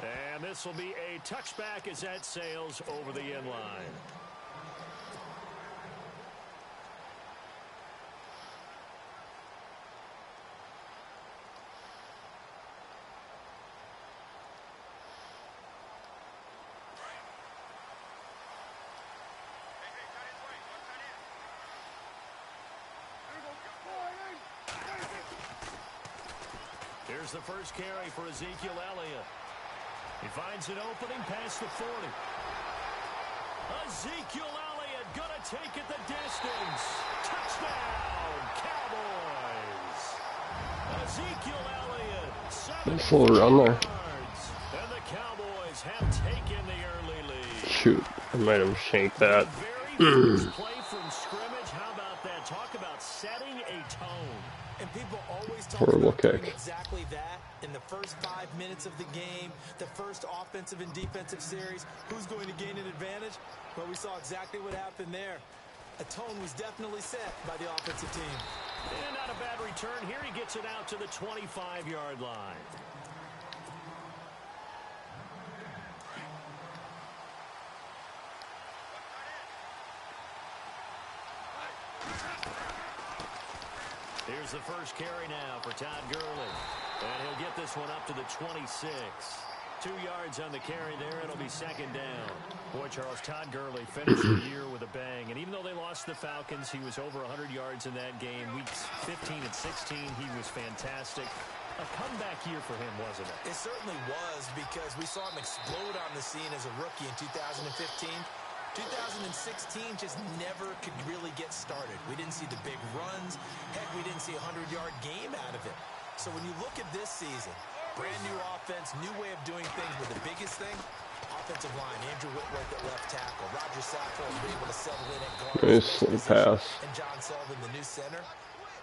And this will be a touchback as that sails over the end line. Here's the first carry for Ezekiel Elliott. He finds an opening past the 40. Ezekiel Elliott gonna take it the distance. Touchdown, Cowboys. Ezekiel Elliott, 7 yards. And the Cowboys have taken the early lead. Shoot, I might have shanked that. Very first play from scrimmage. How about that? Talk about setting a tone. And people always talk Horrible about doing kick. exactly that in the first 5 minutes of the game, the first offensive and defensive series. Who's going to gain an advantage? Well, we saw exactly what happened there. A tone was definitely set by the offensive team. And not a bad return. Here he gets it out to the 25-yard line. Here's the first carry now for Todd Gurley. And he'll get this one up to the 26. 2 yards on the carry there. It'll be second down. Boy, Charles, Todd Gurley finished the year with a bang. And even though they lost the Falcons, he was over 100 yards in that game. Weeks 15 and 16, he was fantastic. A comeback year for him, wasn't it? It certainly was, because we saw him explode on the scene as a rookie in 2015. 2016 just never could really get started. We didn't see the big runs. Heck, we didn't see a 100-yard game out of it. So when you look at this season, brand new offense, new way of doing things, but the biggest thing, offensive line, Andrew Whitworth at left tackle, Roger Saffold was able to settle in at guard. Nice little pass. And John Sullivan, the new center.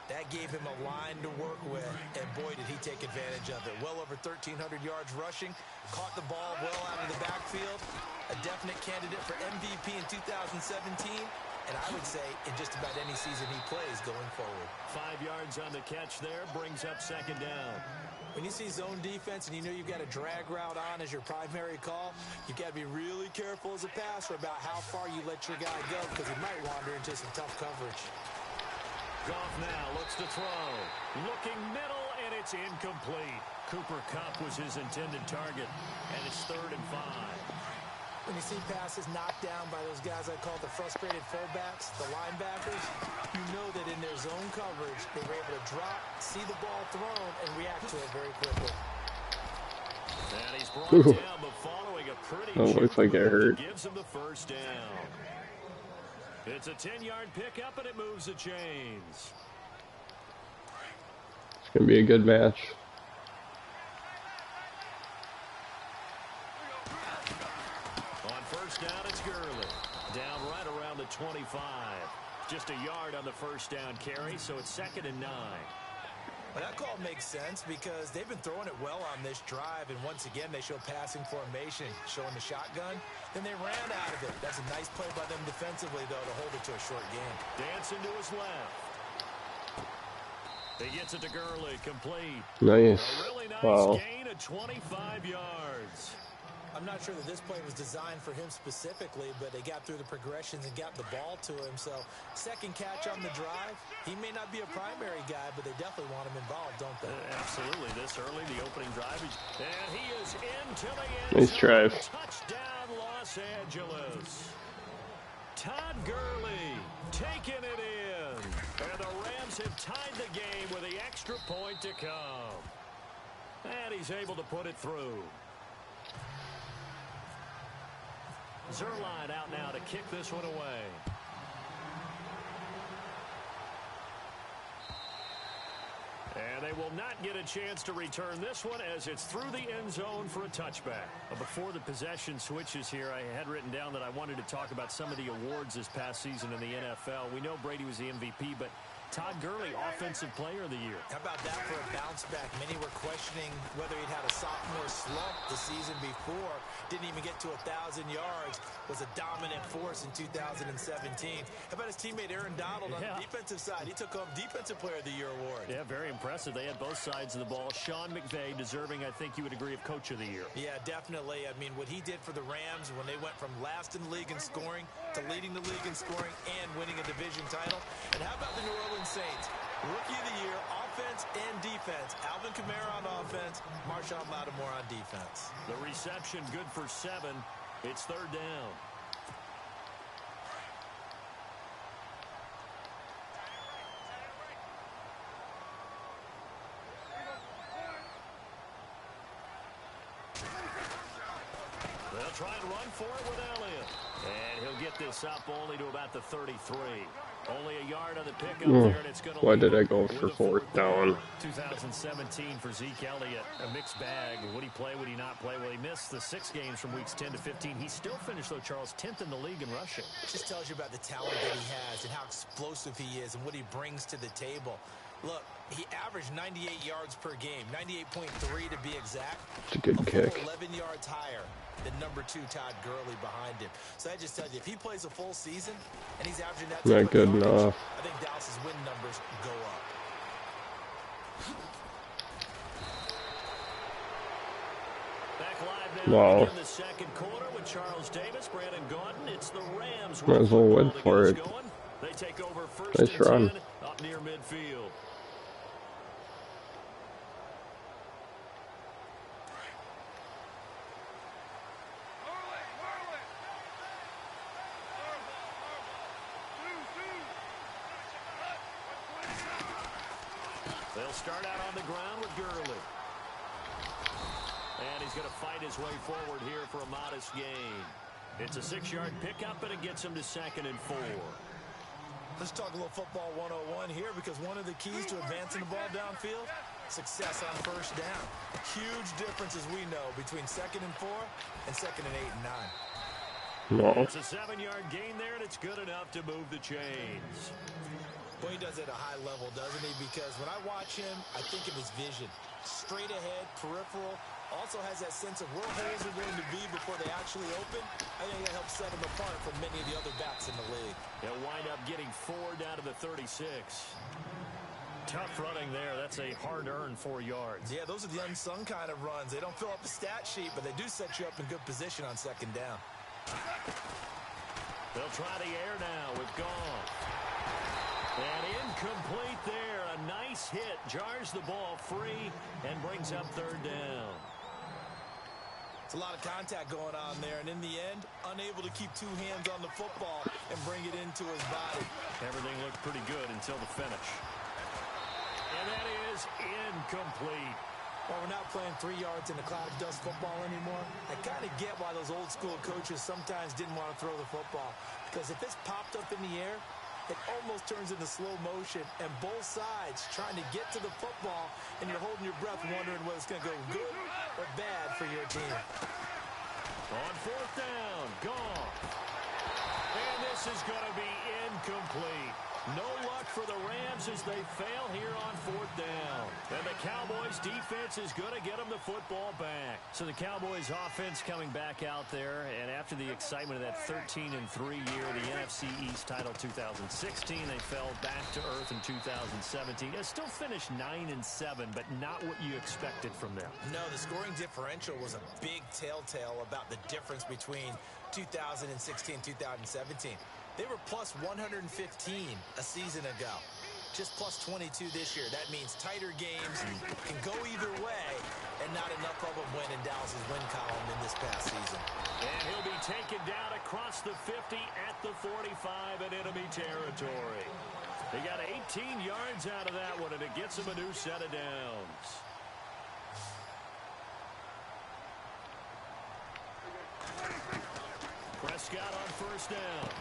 That gave him a line to work with, and boy, did he take advantage of it. Well over 1,300 yards rushing, caught the ball well out of the backfield, a definite candidate for MVP in 2017, and I would say in just about any season he plays going forward. 5 yards on the catch there, brings up second down. When you see zone defense and you know you've got a drag route on as your primary call, you've got to be really careful as a passer about how far you let your guy go, because he might wander into some tough coverage. Goff now looks to throw. Looking middle, and it's incomplete. Cooper Kupp was his intended target, and it's 3rd and 5. When you see passes knocked down by those guys I call the frustrated fullbacks, the linebackers, you know that in their zone coverage, they were able to drop, see the ball thrown, and react to it very quickly. And he's brought down, but following a pretty looks like it hurt. Gives him the first down. It's a 10-yard pickup, and it moves the chains. It's going to be a good match. On first down, it's Gurley. Down right around the 25. Just a yard on the first down carry, so it's 2nd and 9. Well, that call makes sense because they've been throwing it well on this drive, and once again they show passing formation, showing the shotgun. Then they ran out of it. That's a nice play by them defensively, though, to hold it to a short game. Dancing to his left. He gets it to Gurley, complete. Nice. A really nice Wow. gain of 25 yards. I'm not sure that this play was designed for him specifically, but they got through the progressions and got the ball to him. So, second catch on the drive. He may not be a primary guy, but they definitely want him involved, don't they? Absolutely. This early, the opening drive. And he is into the end zone. Nice drive. Touchdown, Los Angeles. Todd Gurley taking it in. And the Rams have tied the game with the extra point to come. And he's able to put it through. Zerline out now to kick this one away. And they will not get a chance to return this one as it's through the end zone for a touchback. Before the possession switches here, I had written down that I wanted to talk about some of the awards this past season in the NFL. We know Brady was the MVP, but Todd Gurley, Offensive Player of the Year. How about that for a bounce back? Many were questioning whether he'd had a sophomore slump the season before. Didn't even get to 1,000 yards. Was a dominant force in 2017. How about his teammate Aaron Donald on the defensive side? He took home Defensive Player of the Year award. Yeah, very impressive. They had both sides of the ball. Sean McVay deserving, I think you would agree, of Coach of the Year. Yeah, definitely. I mean, what he did for the Rams when they went from last in the league in scoring to leading the league in scoring and winning a division title. And how about the New Orleans Saints? Rookie of the Year, offense and defense. Alvin Kamara on offense, Marshawn Lattimore on defense. The reception good for 7. It's 3rd down. They'll try and run for it with Elliott. And he'll get this up only to about the 33. Only a yard on the pickup there, and it's going to. Why did I go for 4th down? 2017 for Zeke Elliott, a mixed bag. Would he play? Would he not play? Well, he missed the 6 games from weeks 10 to 15. He still finished, though, Charles, 10th in the league in rushing. Just tells you about the talent that he has and how explosive he is and what he brings to the table. Look, he averaged 98 yards per game, 98.3 to be exact. It's a good kick. 11 yards higher than number 2 Todd Gurley behind him. So that just tells you, if he plays a full season and he's averaging that not good enough. I think Dallas's win numbers go up. Back live now. Wow. In the second quarter with Charles Davis, Brandon Gaudin. It's the Rams. Might as well win for it. They take over first Nice and run. 10 up near midfield. They'll start out on the ground with Gurley. And he's going to fight his way forward here for a modest gain. It's a 6-yard pickup, and it gets him to 2nd and 4. Let's talk a little football 101 here, because one of the keys to advancing the ball downfield, success on first down. Huge difference, as we know, between 2nd and 4 and 2nd and 8 and 9. No. It's a 7-yard gain there, and it's good enough to move the chains. Boy, he does it at a high level, doesn't he? Because when I watch him, I think of his vision. Straight ahead, peripheral. Also has that sense of where holes are going to be before they actually open. I think that helps set him apart from many of the other backs in the league. They'll wind up getting 4 down to the 36. Tough running there. That's a hard-earned 4 yards. Yeah, those are the unsung kind of runs. They don't fill up the stat sheet, but they do set you up in good position on 2nd down. They'll try the air now with Goff. And incomplete there. A nice hit. Jars the ball free and brings up 3rd down. It's a lot of contact going on there, and in the end, unable to keep 2 hands on the football and bring it into his body. Everything looked pretty good until the finish. And that is incomplete. Well, we're not playing 3 yards in a cloud of dust football anymore. I kind of get why those old school coaches sometimes didn't want to throw the football. Because if it's popped up in the air, it almost turns into slow motion, and both sides trying to get to the football, and you're holding your breath wondering whether it's going to go good or bad for your team. On 4th down, Goff. And this is going to be incomplete. No luck for the Rams as they fail here on 4th down. And the Cowboys defense is going to get them the football back. So the Cowboys offense coming back out there, and after the excitement of that 13-3 year, the NFC East title 2016, they fell back to earth in 2017. They still finished 9-7, but not what you expected from them. No, the scoring differential was a big telltale about the difference between 2016 and 2017. They were plus 115 a season ago. Just plus 22 this year. That means tighter games can go either way, and not enough of them win in Dallas's win column in this past season. And he'll be taken down across the 50 at the 45 in enemy territory. They got 18 yards out of that one, and it gets them a new set of downs. Prescott on 1st down.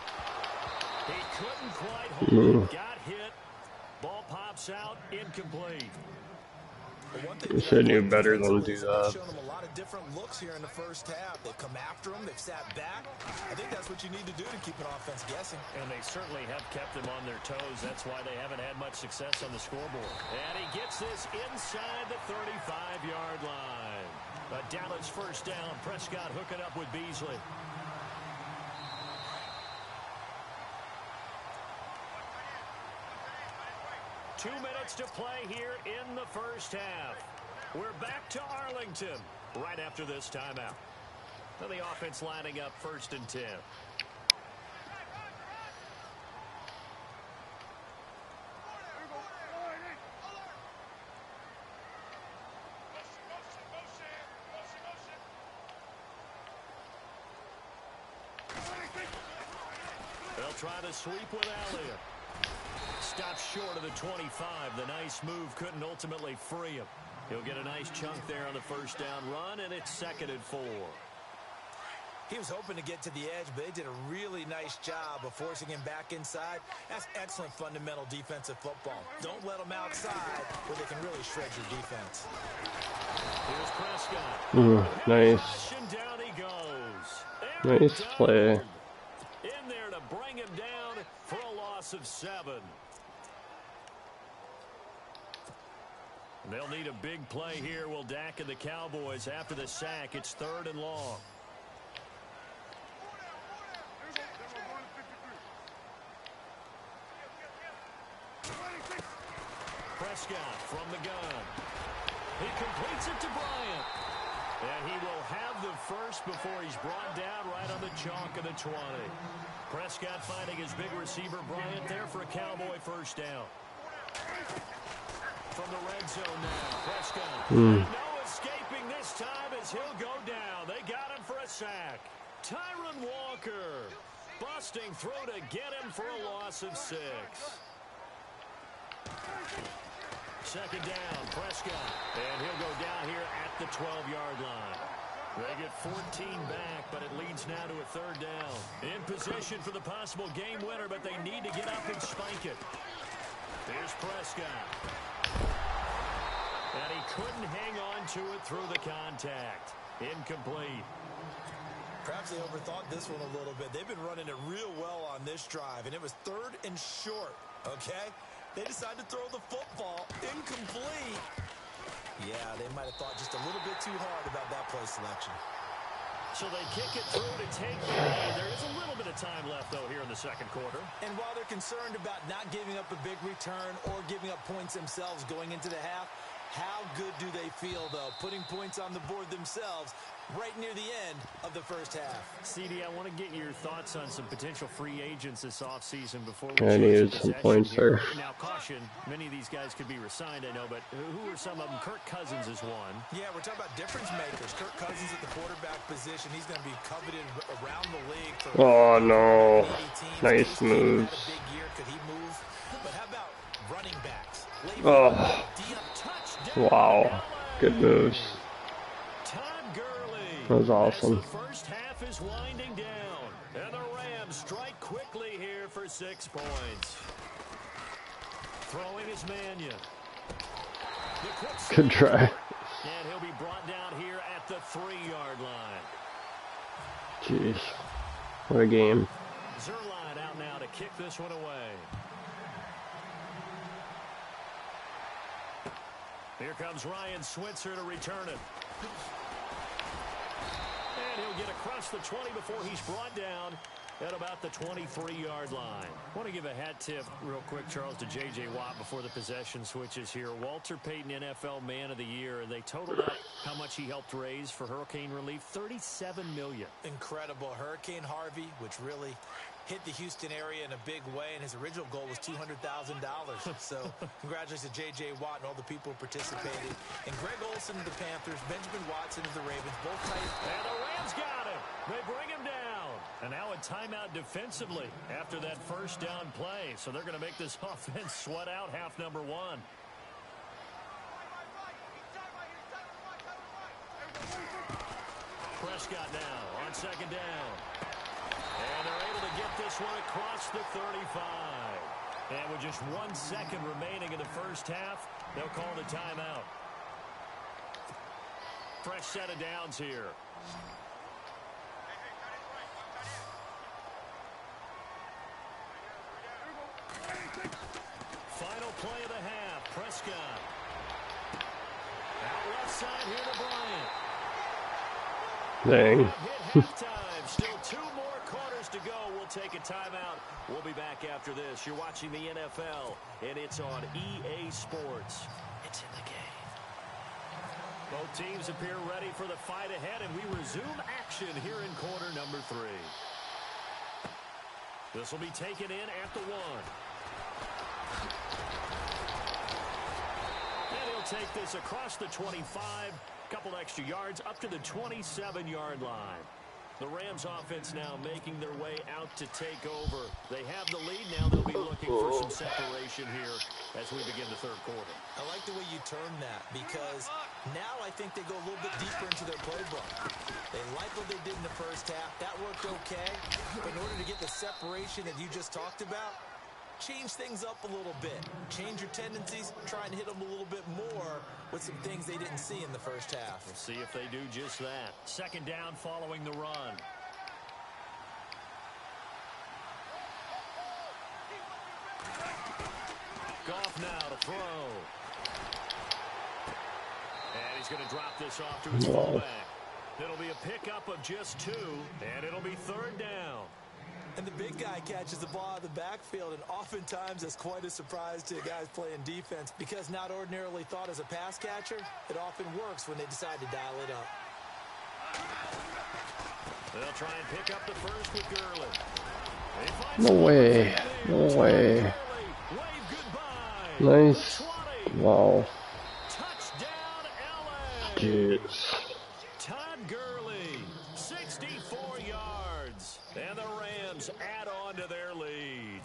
He couldn't quite hold it. Got hit. Ball pops out. Incomplete. Wish I knew better than to do that. Shown them a lot of different looks here in the first half. They've come after them. They've sat back. I think that's what you need to do to keep an offense guessing. And they certainly have kept them on their toes. That's why they haven't had much success on the scoreboard. And he gets this inside the 35-yard line. A Dallas first down. Prescott hooking up with Beasley. Two minutes to play here in the first half. We're back to Arlington right after this timeout. So the offense lining up 1st and 10. They'll try to sweep with Elliott. Stops short of the 25. The nice move couldn't ultimately free him. He'll get a nice chunk there on the first down run, and it's 2nd and 4. He was hoping to get to the edge, but they did a really nice job of forcing him back inside. That's excellent fundamental defensive football. Don't let them outside where they can really shred your defense. Here's Prescott. Nice. Down he goes. Nice play. In there to bring him down for a loss of 7. They'll need a big play here. Will Dak and the Cowboys after the sack. It's 3rd and long. Prescott from the gun. He completes it to Bryant. And he will have the first before he's brought down right on the chalk of the 20. Prescott finding his big receiver Bryant there for a Cowboy first down. From the red zone now, Prescott. No escaping this time as he'll go down. They got him for a sack. Tyron Walker busting through to get him for a loss of 6. 2nd down, Prescott. And he'll go down here at the 12-yard line. They get 14 back, but it leads now to a 3rd down. In position for the possible game winner, but they need to get up and spike it. Here's Prescott. And he couldn't hang on to it through the contact. Incomplete. Perhaps they overthought this one a little bit. They've been running it real well on this drive, and it was 3rd and short, okay? They decided to throw the football. Incomplete. Yeah, they might have thought just a little bit too hard about that play selection. So they kick it through to take the lead. There is a little bit of time left, though, here in the 2nd quarter. And while they're concerned about not giving up a big return or giving up points themselves going into the half, how good do they feel, though, putting points on the board themselves right near the end of the first half? CD, I want to get your thoughts on some potential free agents this offseason before we I needed some points there. Now, caution, many of these guys could be resigned, I know, but who are some of them? Kirk Cousins is one. Yeah, we're talking about difference makers. Kirk Cousins at the quarterback position. He's going to be coveted around the league. For oh, no. Nice moves. Big year. Could he move? But how about running backs? Oh. Wow. Good moves. That was awesome. The first half is winding down, and the Rams strike quickly here for 6 points. Throwing is Mannion. Good try. And he'll be brought down here at the 3-yard line. Jeez. What a game. Zerline out now to kick this one away. Here comes Ryan Switzer to return it. And he'll get across the 20 before he's brought down at about the 23-yard line. I want to give a hat tip real quick, Charles, to J.J. Watt before the possession switches here. Walter Payton, NFL Man of the Year, and they totaled up how much he helped raise for hurricane relief, $37 million. Incredible. Hurricane Harvey, which really hit the Houston area in a big way, and his original goal was $200,000. So congratulations to J.J. Watt and all the people who participated. And Greg Olsen of the Panthers, Benjamin Watson of the Ravens, both tight. And the Rams got him. They bring him down. And now a timeout defensively after that first down play. So they're going to make this offense sweat out half number 1. Prescott now on 2nd down. And they're able to get this one across the 35. And with just 1 second remaining in the first half, they'll call the timeout. Fresh set of downs here. Final play of the half. Prescott. Out left side here to Bryant. Dang. Hit halftime. Still 2 more quarters to go. We'll take a timeout. We'll be back after this. You're watching the NFL, and it's on EA Sports. It's in the game. Both teams appear ready for the fight ahead, and we resume action here in quarter number 3. This will be taken in at the 1. And he'll take this across the 25, couple extra yards up to the 27-yard line. The Rams offense now making their way out to take over. They have the lead. Now they'll be looking for some separation here as we begin the third quarter. I like the way you termed that because now I think they go a little bit deeper into their playbook. They like what they did in the first half. That worked okay. But in order to get the separation that you just talked about, change things up a little bit. Change your tendencies. Try and hit them a little bit more with some things they didn't see in the first half. We'll see if they do just that. Second down following the run. Goff now to throw. And he's going to drop this off to his fullback. It'll be a pickup of just 2, and it'll be third down. And the big guy catches the ball out of the backfield, and oftentimes that's quite a surprise to guys playing defense because not ordinarily thought as a pass catcher, it often works when they decide to dial it up. They'll try and pick up the first with Gurley. No way. No way. Nice. Wow. Touchdown, LA. Jeez. Todd Gurley, 64 yards. And the Rams add on to their lead.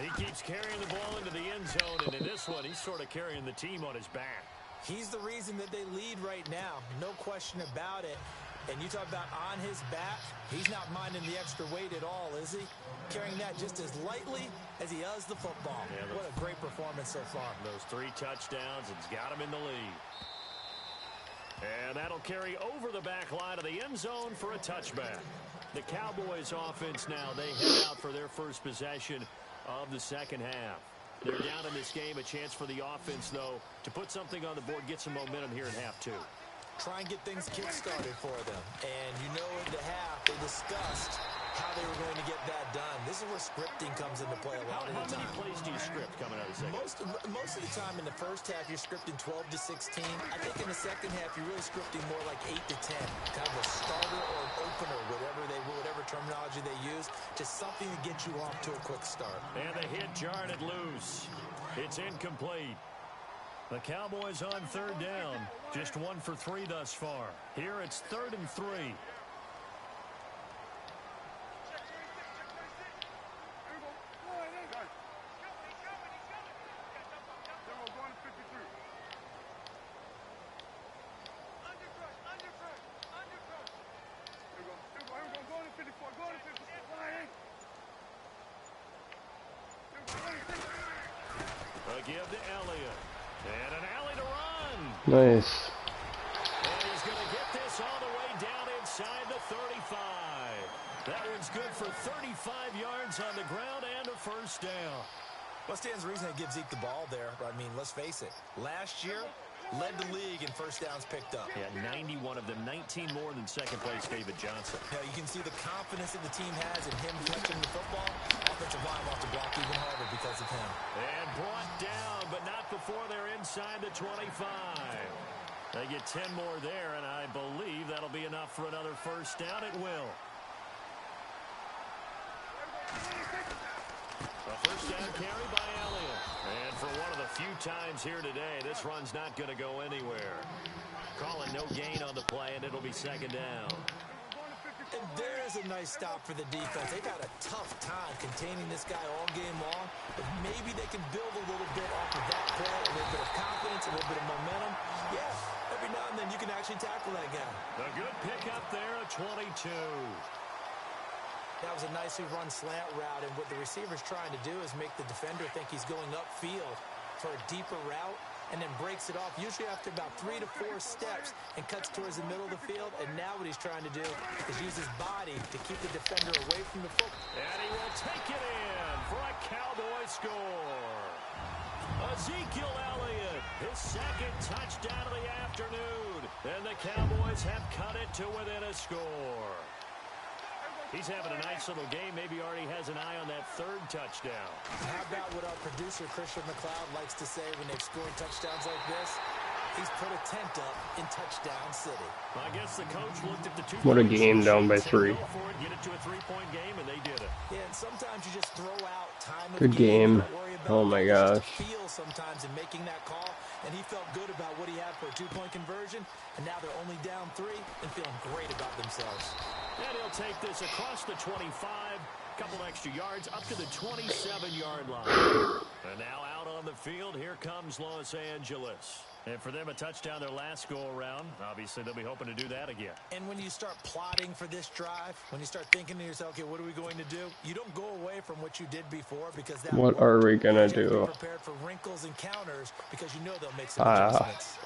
He keeps carrying the ball into the end zone, and in this one, he's sort of carrying the team on his back. He's the reason that they lead right now. No question about it. And you talk about on his back, he's not minding the extra weight at all, is he? Carrying that just as lightly as he does the football. Yeah, what a great performance so far. Those 3 touchdowns, it's got him in the lead. And that'll carry over the back line of the end zone for a touchback. The Cowboys offense now, they head out for their first possession of the second half. They're down in this game. A chance for the offense, though, to put something on the board, get some momentum here in half 2. Try and get things kick-started for them. And you know in the half, they discussed how they were going to get that done. This is where scripting comes into play a lot of the time. How many plays do you script coming out of the second? Most of the time in the first half, you're scripting 12 to 16. I think in the second half, you're really scripting more like 8 to 10. Kind of a starter or an opener, whatever terminology they use, just something to get you off to a quick start. And the hit jarred it loose. It's incomplete. The Cowboys on third down. Just 1 for 3 thus far. Here it's 3rd and 3. A give to Elliott. And an alley to run. Nice. And he's going to get this all the way down inside the 35. That one's good for 35 yards on the ground and a first down. What stands to reason it gives Zeke the ball there? I mean, let's face it. Last year, led the league in first downs picked up. Yeah, 91 of them, 19 more than second place David Johnson. Now, you can see the confidence that the team has in him catching the football. Offensive line will have to block even harder because of him. And brought down, but not before they're inside the 25. They get 10 more there, and I believe that'll be enough for another first down. It will. A first down carry by Elliott. And for one of the few times here today, this run's not going to go anywhere. Calling no gain on the play, and it'll be second down. And there's a nice stop for the defense. They've had a tough time containing this guy all game long, but maybe they can build a little bit off of that play, a little bit of confidence, a little bit of momentum. Yeah, every now and then you can actually tackle that guy. A good pickup there at 22. That was a nicely run slant route, and what the receiver's trying to do is make the defender think he's going upfield for a deeper route. and then breaks it off, usually after about 3 to 4 steps, and cuts towards the middle of the field. And now what he's trying to do is use his body to keep the defender away from the football. And he will take it in for a Cowboy score. Ezekiel Elliott, his second touchdown of the afternoon. And the Cowboys have cut it to within a score. He's having a nice little game. Maybe already has an eye on that third touchdown. How about what our producer, Christian McLeod, likes to say when they've scored touchdowns like this? He's put a tent up in Touchdown City. I guess the coach looked at the two. What a game, down by 3. Get it to a 3-point game, and they did it. Yeah, and sometimes you just throw out time of Good game. Oh my gosh. Feel sometimes in making that call, and he felt good about what he had for a 2-point conversion, and now they're only down 3 and feeling great about themselves. And he'll take this across the 25, couple extra yards up to the 27-yard line. And now out on the field, here comes Los Angeles. And for them, a touchdown their last go-around. Obviously, they'll be hoping to do that again. And when you start plotting for this drive, when you start thinking to yourself, okay, what are we going to do? You don't go away from what you did before because that. What are we gonna do? Prepared for wrinkles and counters because you know they'll make some adjustments.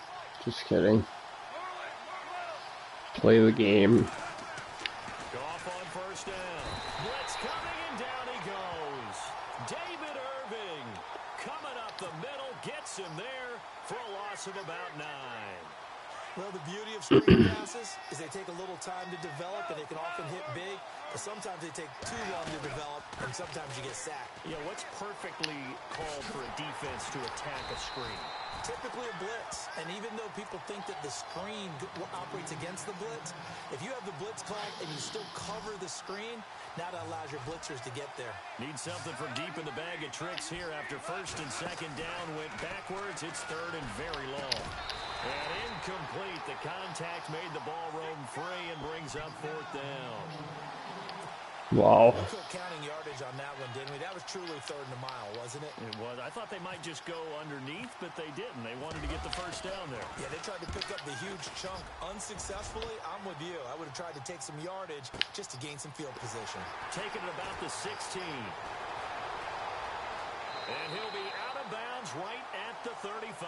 Just kidding. Play the game. Goff on first down. Blitz coming, and down he goes. David Irving coming up the middle, gets him there for a loss of about 9. Well, the beauty of screen passes is they take a little time to develop, and they can often hit big, but sometimes they take too long to develop, and sometimes you get sacked. Yeah, what's perfectly called for a defense to attack a screen? Typically a blitz, and even though people think that the screen operates against the blitz, if you have the blitz called and you still cover the screen, now that allows your blitzers to get there. Need something from deep in the bag of tricks here after first and second down went backwards. It's third and very long. And incomplete. The contact made the ball roam free and brings up fourth down. Wow. We took counting yardage on that one, didn't we? That was truly third and a mile, wasn't it? It was. I thought they might just go underneath, but they didn't. They wanted to get the first down there. Yeah, they tried to pick up the huge chunk unsuccessfully. I'm with you. I would have tried to take some yardage just to gain some field position. Taking it about the 16. And he'll be out of bounds right at the 35.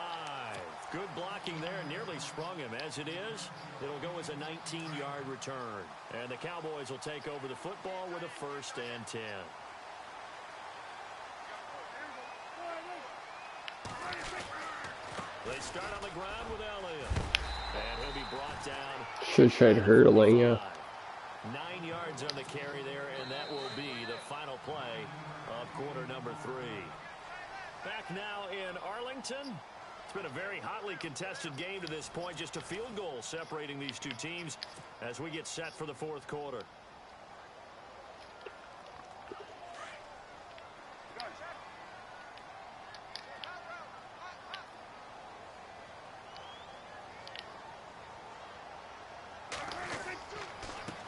Good blocking there. Nearly sprung him. As it is, it'll go as a 19-yard return. And the Cowboys will take over the football with a 1st and 10. They start on the ground with Elliott. And he'll be brought down. Should try hurdling, yeah. 9 yards on the carry there, and that will be the final play of quarter number 3. Back now in Arlington. It's been a very hotly contested game to this point. Just a field goal separating these two teams as we get set for the fourth quarter.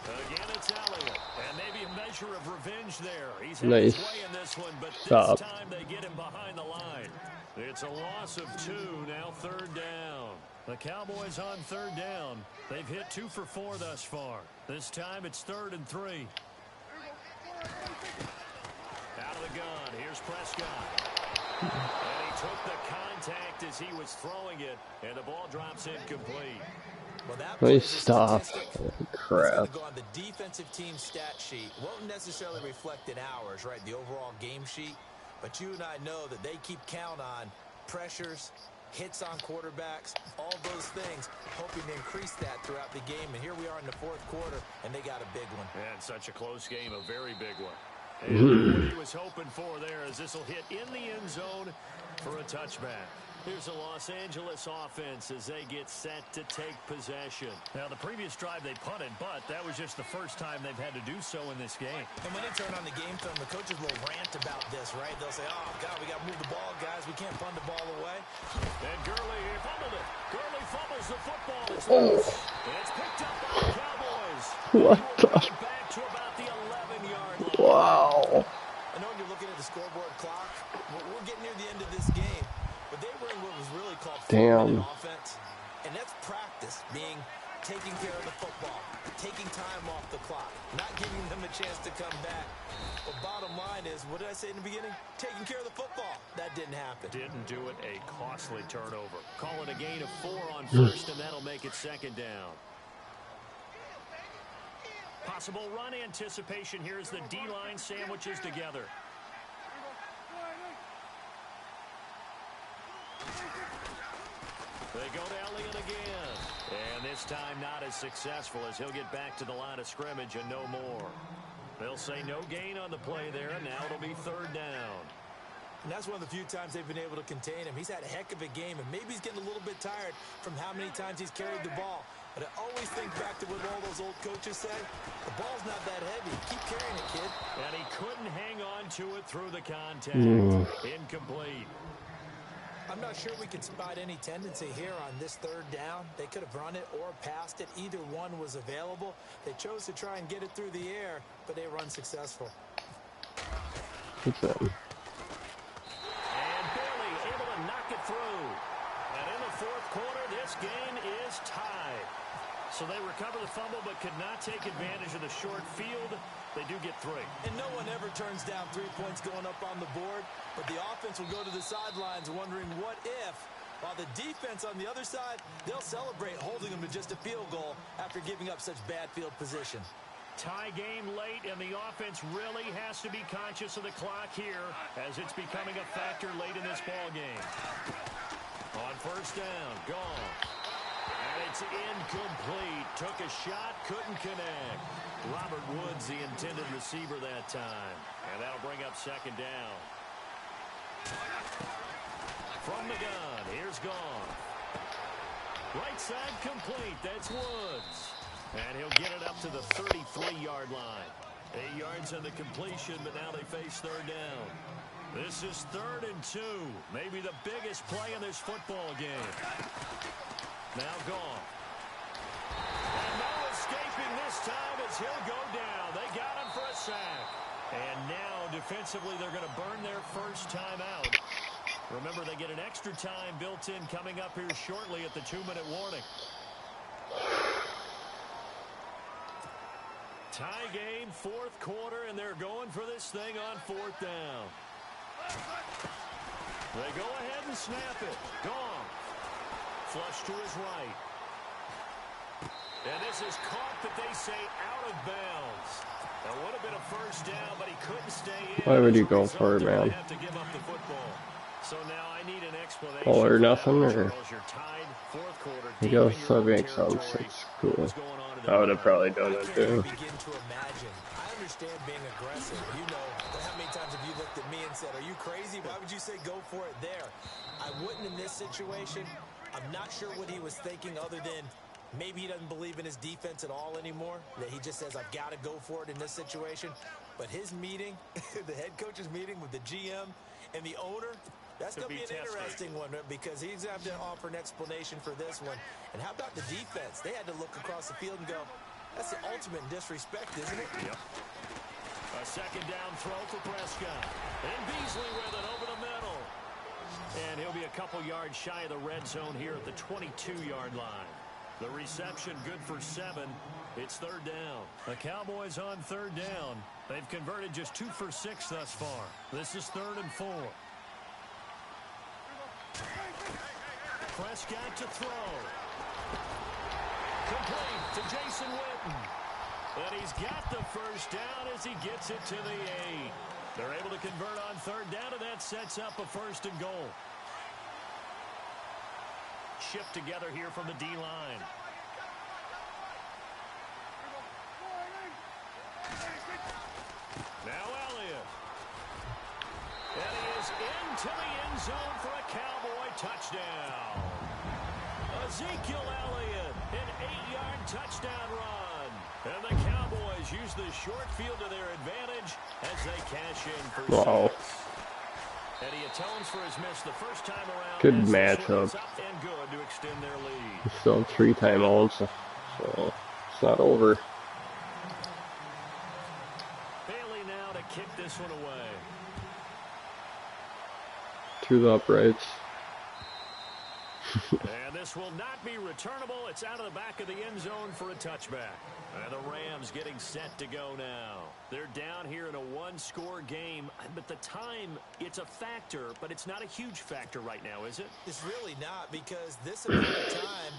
Again, it's Elliott. And maybe a measure of revenge there. He's had his way in this one, but this time they get him behind the line. It's a loss of 2, now third down. The Cowboys on third down. They've hit 2 for 4 thus far. This time it's 3rd and 3. Out of the gun, here's Prescott. And he took the contact as he was throwing it, and the ball drops incomplete. Well, that Please stop. Crap. Go on the defensive team stat sheet. Won't necessarily reflect in ours, right? The overall game sheet. But you and I know that they keep count on pressures, hits on quarterbacks, all those things, hoping to increase that throughout the game. And here we are in the fourth quarter, and they got a big one. And such a close game, a very big one. And what he was hoping for there is this will hit in the end zone for a touchback. Here's the Los Angeles offense as they get set to take possession. Now, the previous drive they punted, but that was just the first time they've had to do so in this game. And when they turn on the game film, the coaches will rant about this, right? They'll say, oh, God, we got to move the ball, guys. We can't punt the ball away. And Gurley fumbled it. Gurley fumbles the football. It's loose. And it's picked up by the Cowboys. What the? Back to about the 11-yard line. Wow. I know you're looking at the scoreboard clock. We're getting near the end of this game. But they were in what was really called damn offense. And that's practice, being taking care of the football, taking time off the clock, not giving them a chance to come back. But bottom line is, what did I say in the beginning? Taking care of the football. That didn't happen. Didn't do it. A costly turnover. Call it a gain of 4 on first, and that'll make it second down. Possible run anticipation here as the D-line sandwiches together. They go to Elliott again. And this time not as successful as he'll get back to the line of scrimmage and no more. They'll say no gain on the play there, and now it'll be third down. And that's one of the few times they've been able to contain him. He's had a heck of a game, and maybe he's getting a little bit tired from how many times he's carried the ball. But I always think back to what all those old coaches say. The ball's not that heavy. Keep carrying it, kid. And he couldn't hang on to it through the contact. Incomplete. I'm not sure we can spot any tendency here on this third down. They could have run it or passed it. Either one was available. They chose to try and get it through the air, but they were unsuccessful. What's that? And barely able to knock it through. And in the fourth quarter, this game is tied. So they recover the fumble but could not take advantage of the short field. They do get 3. And no one ever turns down 3 points going up on the board. But the offense will go to the sidelines wondering what if. While the defense on the other side, they'll celebrate holding them to just a field goal after giving up such bad field position. Tie game late, and the offense really has to be conscious of the clock here as it's becoming a factor late in this ball game. On first down, gone. And it's incomplete. Took a shot, couldn't connect. Robert Woods, the intended receiver that time. And that'll bring up second down. From the gun, here's gone. Right side complete, that's Woods. And he'll get it up to the 33-yard line. 8 yards on the completion, but now they face third down. This is 3rd and 2. Maybe the biggest play in this football game. Now gone. And no escaping this time as he'll go down. They got him for a sack. And now defensively they're going to burn their first time out. Remember, they get an extra time built in coming up here shortly at the 2-minute warning. Tie game, fourth quarter, and they're going for this thing on 4th down. They go ahead and snap it. Gone. Flush to his right. And this is caught, but they say out of bounds. That would have been a first down, but he couldn't stay in. Why would you go for it, man? Have to give up the football. So now I need an explanation. All or nothing, or I guess that makes sense. It's cool. I would have probably done it too. Begin to imagine. I understand being aggressive. You know, but how many times have you looked at me and said, "Are you crazy? Why would you say go for it there?" I wouldn't in this situation. I'm not sure what he was thinking, other than maybe he doesn't believe in his defense at all anymore. That he just says, "I've got to go for it in this situation." But his meeting, the head coach's meeting with the GM and the owner. That's going to be an interesting one because he's going to have to offer an explanation for this one. And how about the defense? They had to look across the field and go, that's the ultimate disrespect, isn't it? Yep. A second down throw for Prescott. And Beasley with it over the middle. And he'll be a couple yards shy of the red zone here at the 22-yard line. The reception good for 7. It's third down. The Cowboys on third down. They've converted just 2 for 6 thus far. This is 3rd and 4. Prescott to throw. Complete to Jason Witten. And he's got the first down as he gets it to the 8. They're able to convert on third down, and that sets up a 1st and goal. Shift together here from the D-line. Now Elliott. And he is into the end zone for a Cowboy touchdown. Ezekiel Elliott, an 8-yard touchdown run. And the Cowboys use the short field to their advantage as they cash in for 6. And he atones for his miss the first time around. Good matchup. And good to extend their lead. Still 3 timeouts, so it's not over. Bailey now to kick this one away. To the uprights. And this will not be returnable. It's out of the back of the end zone for a touchback. And the Rams getting set to go now. They're down here in a one-score game, but the time, it's a factor, but it's not a huge factor right now, is it? It's really not, because this amount of time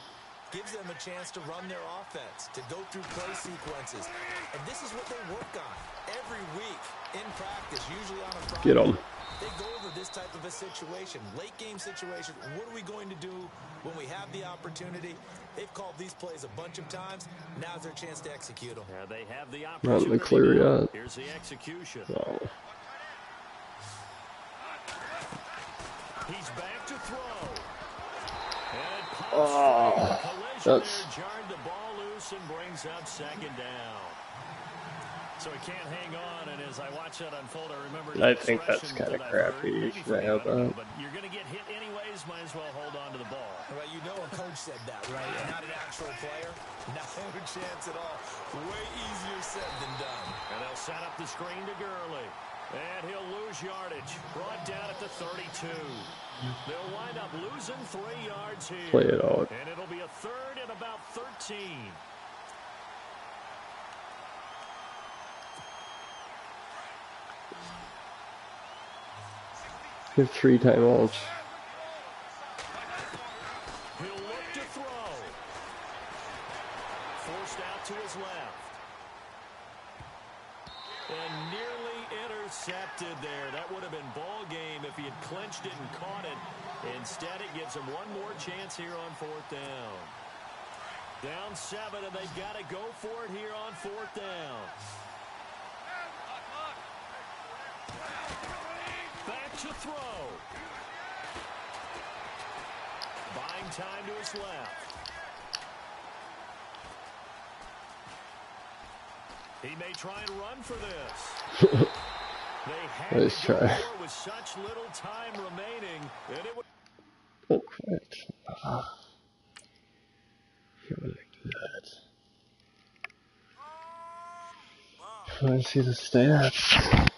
gives them a chance to run their offense, to go through play sequences. And this is what they work on every week in practice, usually on a Friday. Get them. They go over this type of a situation, late game situation. What are we going to do when we have the opportunity? They've called these plays a bunch of times. Now's their chance to execute them. Yeah, they have the opportunity. Not in the clear yet. Here's the execution. Oh. He's back to throw. And Oh, that's jarred the ball loose and brings up second down. So he can't hang on, and as I watch that unfold, I remember. I think that's kind of crappy. Should I have that? But you're going to get hit anyways. Might as well hold on to the ball. Well, you know a coach said that, right? Not an actual player. Not a chance at all. Way easier said than done. And they'll set up the screen to Gurley. And he'll lose yardage. Brought down at the 32. They'll wind up losing 3 yards here. Play it out. And it'll be a third and about 13. You have 3 timeouts. He'll look to throw. Forced out to his left. And nearly intercepted there. That would have been ball game if he had clinched it and caught it. Instead, it gives him one more chance here on 4th down. Down 7, and they've got to go for it here on 4th down. Back to throw. Buying time to his left. He may try and run for this. They had Nice to go try. for it with such little time remaining, and it would. Oh, correct. How would I do that? I see the stats.